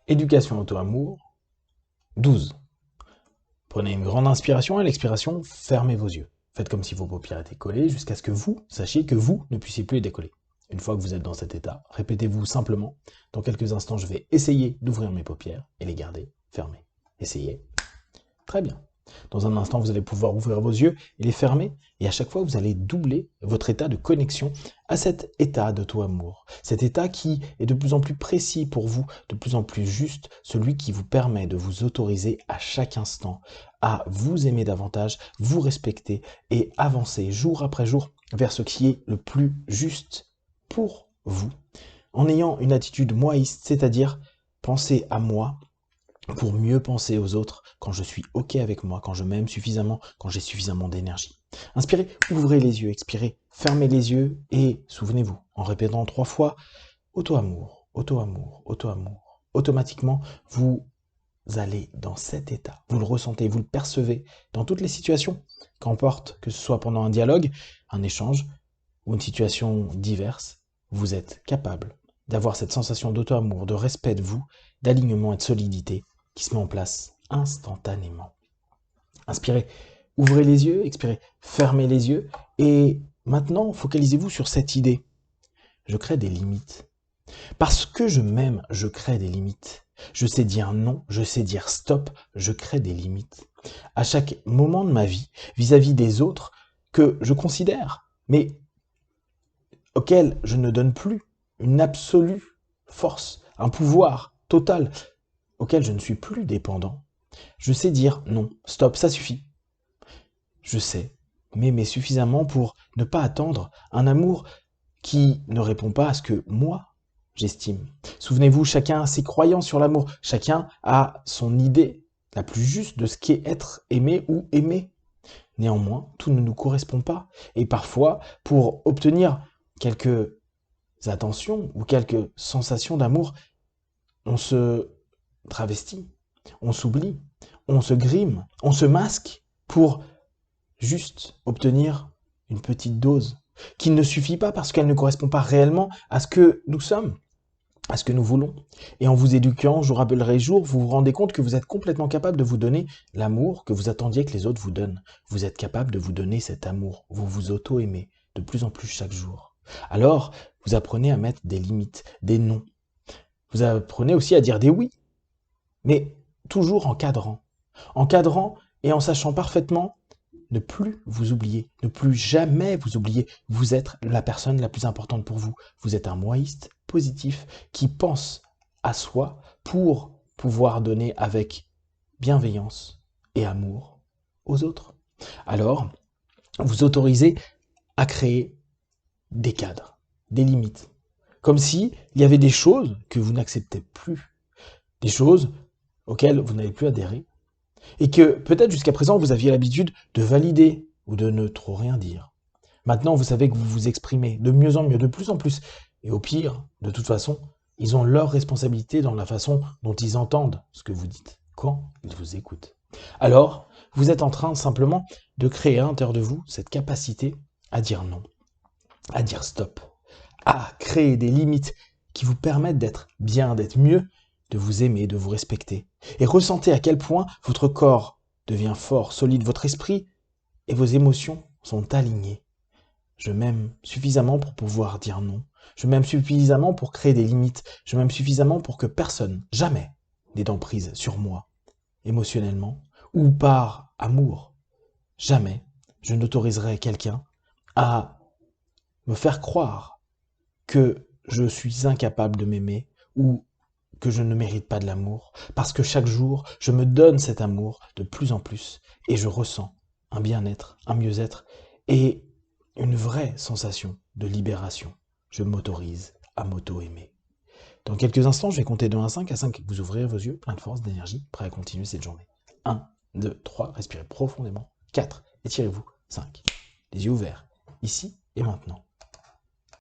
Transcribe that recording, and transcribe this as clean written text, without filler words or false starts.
Éducation auto-amour, 12. Prenez une grande inspiration et à l'expiration, fermez vos yeux. Faites comme si vos paupières étaient collées jusqu'à ce que vous sachiez que vous ne puissiez plus les décoller. Une fois que vous êtes dans cet état, répétez-vous simplement, dans quelques instants, je vais essayer d'ouvrir mes paupières et les garder fermées. Essayez. Très bien. Dans un instant, vous allez pouvoir ouvrir vos yeux et les fermer. Et à chaque fois, vous allez doubler votre état de connexion à cet état d'auto-amour. Cet état qui est de plus en plus précis pour vous, de plus en plus juste, celui qui vous permet de vous autoriser à chaque instant à vous aimer davantage, vous respecter et avancer jour après jour vers ce qui est le plus juste pour vous, en ayant une attitude moïste, c'est-à-dire penser à moi pour mieux penser aux autres quand je suis OK avec moi, quand je m'aime suffisamment, quand j'ai suffisamment d'énergie. Inspirez, ouvrez les yeux, expirez, fermez les yeux et souvenez-vous, en répétant 3 fois, auto-amour, auto-amour, auto-amour. Automatiquement, vous allez dans cet état, vous le ressentez, vous le percevez dans toutes les situations, qu'importe que ce soit pendant un dialogue, un échange ou une situation diverse, vous êtes capable d'avoir cette sensation d'auto-amour, de respect de vous, d'alignement et de solidité qui se met en place instantanément. Inspirez, ouvrez les yeux, expirez, fermez les yeux et maintenant focalisez-vous sur cette idée. Je crée des limites. Parce que je m'aime, je crée des limites. Je sais dire non, je sais dire stop, je crée des limites. À chaque moment de ma vie, vis-à-vis des autres, que je considère, mais auxquels je ne donne plus une absolue force, un pouvoir total, auquel je ne suis plus dépendant. Je sais dire non, stop, ça suffit. Je sais m'aimer suffisamment pour ne pas attendre un amour qui ne répond pas à ce que moi, j'estime. Souvenez-vous, chacun a ses croyances sur l'amour, chacun a son idée la plus juste de ce qu'est être aimé ou aimé. Néanmoins, tout ne nous correspond pas. Et parfois, pour obtenir quelques attentions ou quelques sensations d'amour, on se travestit, on s'oublie, on se grime, on se masque pour juste obtenir une petite dose qui ne suffit pas parce qu'elle ne correspond pas réellement à ce que nous sommes, à ce que nous voulons. Et en vous éduquant jour après jour, vous vous rendez compte que vous êtes complètement capable de vous donner l'amour que vous attendiez que les autres vous donnent. Vous êtes capable de vous donner cet amour. Vous vous auto-aimez de plus en plus chaque jour. Alors, vous apprenez à mettre des limites, des non. Vous apprenez aussi à dire des oui, mais toujours en cadrant. En cadrant et en sachant parfaitement ne plus vous oublier, ne plus jamais vous oublier. Vous êtes la personne la plus importante pour vous. Vous êtes un moïste positif qui pense à soi pour pouvoir donner avec bienveillance et amour aux autres. Alors, vous autorisez à créer des cadres, des limites. Comme si il y avait des choses que vous n'acceptez plus, des choses auxquelles vous n'allez plus adhérer, et que peut-être jusqu'à présent vous aviez l'habitude de valider ou de ne trop rien dire. Maintenant, vous savez que vous vous exprimez de mieux en mieux, de plus en plus. Et au pire, de toute façon, ils ont leur responsabilité dans la façon dont ils entendent ce que vous dites, quand ils vous écoutent. Alors, vous êtes en train simplement de créer à l'intérieur de vous cette capacité à dire non, à dire stop, à créer des limites qui vous permettent d'être bien, d'être mieux, de vous aimer, de vous respecter. Et ressentez à quel point votre corps devient fort, solide, votre esprit et vos émotions sont alignés. Je m'aime suffisamment pour pouvoir dire non. Je m'aime suffisamment pour créer des limites. Je m'aime suffisamment pour que personne, jamais, n'ait d'emprise sur moi, émotionnellement ou par amour. Jamais je n'autoriserai quelqu'un à me faire croire que je suis incapable de m'aimer ou que je ne mérite pas de l'amour, parce que chaque jour, je me donne cet amour de plus en plus et je ressens un bien-être, un mieux-être et une vraie sensation de libération. Je m'autorise à m'auto-aimer. Dans quelques instants, je vais compter de 1 à 5. À 5, vous ouvrez vos yeux, plein de force, d'énergie, prêt à continuer cette journée. 1, 2, 3, respirez profondément. 4, étirez-vous. 5, les yeux ouverts, ici et maintenant.